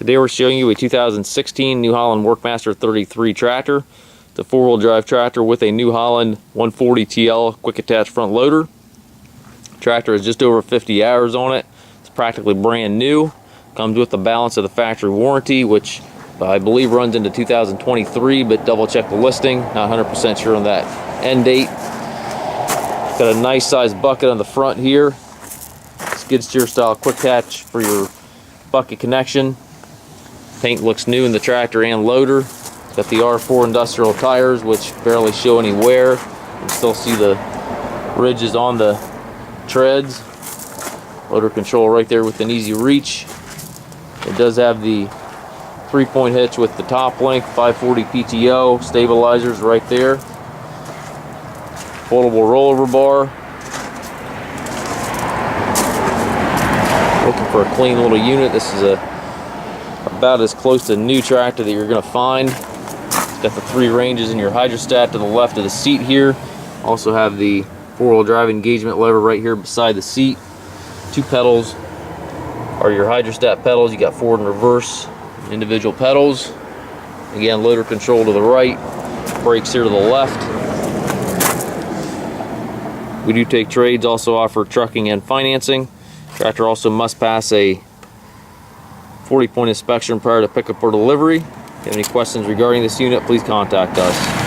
Today we're showing you a 2016 New Holland Workmaster 33 tractor. It's a four-wheel drive tractor with a New Holland 140 TL quick attach front loader. Tractor has just over 50 hours on it. It's practically brand new. Comes with the balance of the factory warranty, which I believe runs into 2023, but double check the listing. Not 100% sure on that end date. Got a nice sized bucket on the front here. Skid steer style quick attach for your bucket connection. Paint looks new in the tractor and loader. Got the R4 industrial tires, which barely show any wear. You can still see the ridges on the treads. Loader control right there with an easy reach. It does have the 3-point hitch with the top link, 540 PTO, stabilizers right there. Foldable rollover bar. Looking for a clean little unit. This is about as close to a new tractor that you're going to find. It's got the 3 ranges in your hydrostat to the left of the seat here. Also have the 4-wheel drive engagement lever right here beside the seat. 2 pedals are your hydrostat pedals. You got forward and reverse individual pedals. Again, loader control to the right, brakes here to the left. We do take trades, also offer trucking and financing. Tractor also must pass a 40-point inspection prior to pickup or delivery. If you have any questions regarding this unit, please contact us.